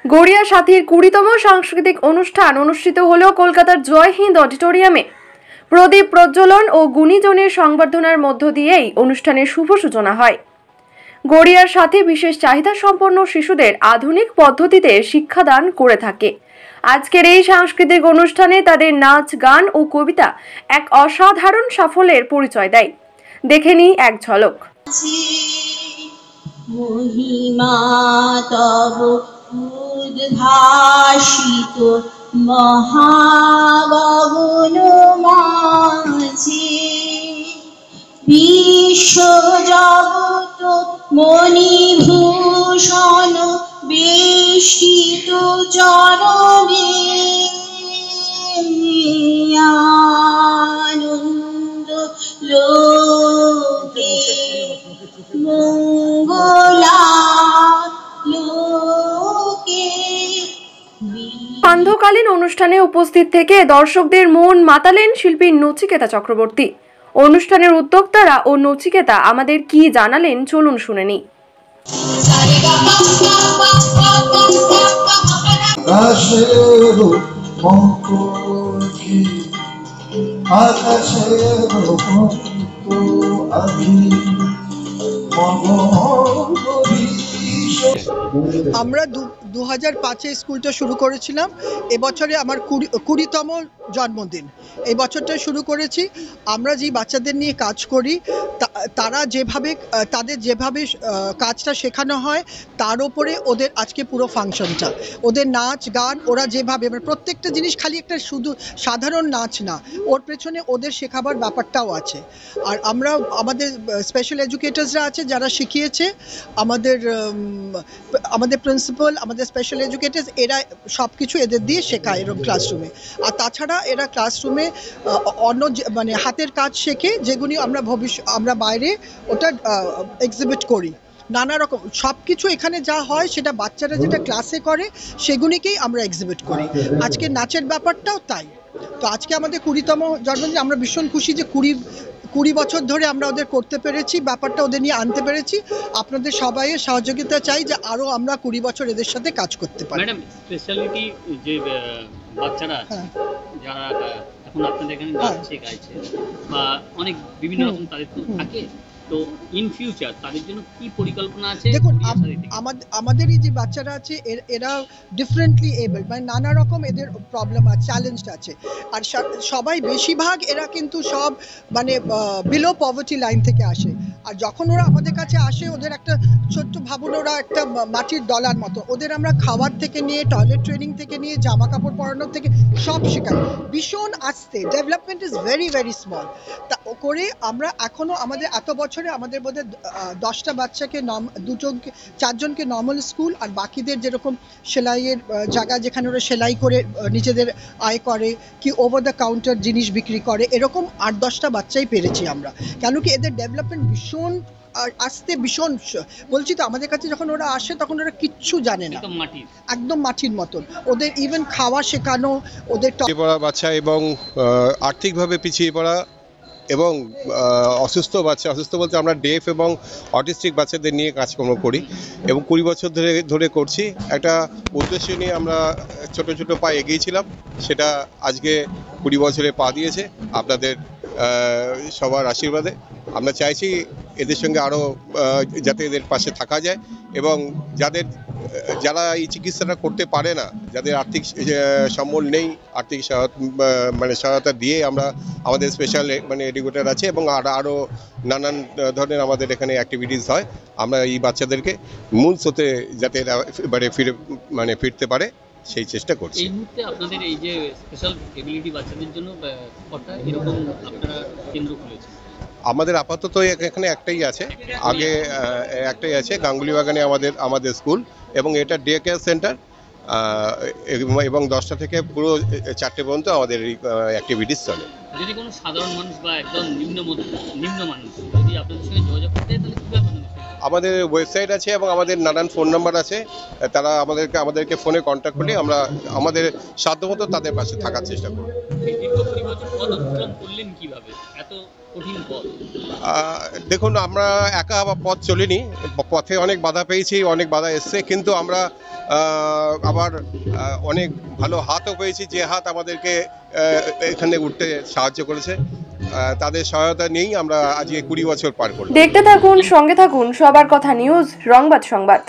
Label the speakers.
Speaker 1: গড়িয়া সাথীর 20তম সাংস্কৃতিক অনুষ্ঠান অনুষ্ঠিত হলো কলকাতার জয় হিন্দ অডিটোরিয়ামে। প্রদীপ প্রজ্বলন ও গুণীজনের সংবর্ধনার মধ্য দিয়েই অনুষ্ঠানের শুভ সূচনা হয়। গড়িয়ার সাথে বিশেষ চাহিদা সম্পন্ন শিশুদের আধুনিক পদ্ধতিতে শিক্ষাদান করে থাকে। আজকের এই সাংস্কৃতিক অনুষ্ঠানে তাদের নাচ, গান ও কবিতা এক অসাধারণ সাফল্যের পরিচয় দেয়। দেখে নিই এক ঝলক।
Speaker 2: মহিমা তব উদ্ভাসিত মহাগগন মাঝে, বিশ্ব জগৎ মণিভূষণ বেষ্টিত চরণে, আনন্দ লোকে মঙ্গলা লোকে।
Speaker 1: সান্ধ্যকালীন অনুষ্ঠানে উপস্থিত থেকে দর্শকদের মন মাতালেন শিল্পী নচিকেতা চক্রবর্তী। অনুষ্ঠানের উদ্যোক্তারা ও নচিকেতা আমাদের কি জানালেন চলুন শুনে নিই।
Speaker 3: আমরা 2005-এ স্কুলটা শুরু করেছিলাম। এবছরে আমার 20তম জন্মদিন। এই বছরটা শুরু করেছি। আমরা যে বাচ্চাদের নিয়ে কাজ করি তাদের যেভাবে কাজটা শেখানো হয় তার উপরে ওদের আজকে পুরো ফাংশনটা, ওদের নাচ গান, ওরা যেভাবে প্রত্যেকটা জিনিস খালি একটা শুধু সাধারণ নাচ না, ওর পেছনে ওদের শেখাবার ব্যাপারটাও আছে। আর আমরা আমাদের স্পেশাল এডুকেটার্সরা আছে যারা শিখিয়েছে, আমাদের প্রিন্সিপাল, আমাদের স্পেশাল এডুকেটার্স, এরা সব কিছু এদের দিয়ে শেখায় এরকম ক্লাসরুমে। আর তাছাড়া এরা ক্লাসরুমে অন্য হাতের কাজ শেখে, যেগুলি আমরা বাইরে ওটা এক্সিবিট করি। নানা রকম সব কিছু এখানে যা হয় সেটা বাচ্চারা যেটা ক্লাসে করে সেগুলিকেই আমরা এক্সিবিট করি। আজকে নাচের ব্যাপারটাও তাই। তো আজকে আমাদের 20তম জন্মদিন, আমরা ভীষণ খুশি যে 20 বছর ধরে আমরা ওদের করতে পেরেছি, ব্যাপারটা ওদের নিয়ে আনতে পেরেছি। আপনাদের সবাইয়ের সহযোগিতা চাই যে আরো আমরা 20 বছর এদের সাথে কাজ করতে পারি।
Speaker 4: ম্যাডাম, স্পেশালিটি যে বাচ্চারা যারা এখন আপনাদের এখানে নাচছে গাইছে বা অনেক বিভিন্ন রকম তাদের তো থাকে, তো ইন ফিউচার তাদের জন্য কি পরিকল্পনা আছে?
Speaker 3: দেখুন, আমাদের এই যে বাচ্চারা আছে এরা ডিফারেন্টলি এবল, মানে নানা রকম এদের প্রবলেম আছে, চ্যালেঞ্জ আছে। আর সবাই বেশিরভাগ এরা কিন্তু সব বিলো পভার্টি লাইন থেকে আসে। আর যখন ওরা আমাদের কাছে আসে, ওদের একটা ছোট্ট ভাবুন, ওরা একটা মাটির দলার মতো। ওদের আমরা খাওয়ার থেকে নিয়ে, টয়লেট ট্রেনিং থেকে নিয়ে, জামা কাপড় পরানোর থেকে সব শেখাই ভীষণ আস্তে। Development is very very small. তা করে আমরা এখনো আমাদের এত বছরে আমাদের বোধহয় 10টা বাচ্চাকে 4জনকে নর্মাল স্কুল, আর বাকিদের যেরকম সেলাইয়ের জায়গা যেখানে ওরা সেলাই করে নিজেদের আয় করে, কি ওভার দ্য কাউন্টার জিনিস বিক্রি করে, এরকম 8-10টা বাচ্চাই পেরেছি আমরা। কেন কি এদের ডেভেলপমেন্ট ভীষণ আসতে ভীষণ, বলছি তো, আমাদের কাছে যখন ওরা আসে তখন ওরা কিচ্ছু জানে না, একদম মাটির মতন। ওদের ইভেন খাওয়া শেখানো, ওদের
Speaker 5: পড়া বাচ্চা এবং আর্থিকভাবে পিছিয়ে পড়া এবং অসুস্থ বলতে আমরা ডেফ এবং অটিস্টিক বাচ্চাদের নিয়ে কাজকর্ম করি এবং 20 বছর ধরে করছি। একটা উদ্দেশ্য নিয়ে আমরা ছোট ছোট পা এগিয়েছিলাম, সেটা আজকে 20 বছরে পা দিয়েছে আপনাদের সবার আশীর্বাদে। আমরা চাইছি এদের সঙ্গে আরও যাতে এদের পাশে থাকা যায় এবং যারা এই চিকিৎসাটা করতে পারে না, যাদের আর্থিক সম্বল নেই, আর্থিক সহায়তা দিয়ে আমরা আমাদের স্পেশাল এডুকেটর আছে এবং আরও নানান ধরনের আমাদের এখানে অ্যাক্টিভিটিস হয়। আমরা এই বাচ্চাদেরকে মূল স্রোতে যাতে ফিরতে পারে সেই চেষ্টা করছি।
Speaker 4: এই মুহূর্তে আপনাদের এই যে স্পেশাল এবিলিটি বাচ্চাদের জন্য কটা এরকম আপনারা কেন্দ্র খুলেছেন?
Speaker 5: আমাদের আপাতত এখানে একটাই আছে, আগে একটাই আছে, গাঙ্গুলি বাগানে আমাদের স্কুল, এবং এটা ডে কেয়ার সেন্টার, এবং 10টা থেকে পুরো 4টে পর্যন্ত আমাদের এই অ্যাক্টিভিটিস চলে।
Speaker 4: যদি কোনো সাধারণ মানুষ বা একদম নিম্ন মানুষ যদি আপনাদের সঙ্গে যোগাযোগ করতে চায় তাহলে কীভাবে?
Speaker 5: আমাদের ওয়েবসাইট আছে এবং আমাদের নানান ফোন নাম্বার আছে, তারা আমাদেরকে ফোনে কন্ট্যাক্ট করলে আমরা আমাদের সাধ্যমতো তাদের পাশে থাকার চেষ্টা করব।
Speaker 4: দীর্ঘ 20 বছর পদ অতিক্রম করলেন কিভাবে? এত কঠিন পথ?
Speaker 5: দেখুন, আমরা একা পথ চলিনি, পথে অনেক বাধা পেয়েছি, অনেক বাধা এসছে, কিন্তু আমরা আবার অনেক ভালো হাতও পেয়েছি, যে হাত আমাদেরকে এখানে উঠতে সাহায্য করেছে। তাদের সহায়তা নিয়েই আমরা আজকে 20 বছর পার করলাম।
Speaker 1: দেখতে থাকুন, সঙ্গে থাকুন সবার কথা নিউজ, রংবাদ সংবাদ।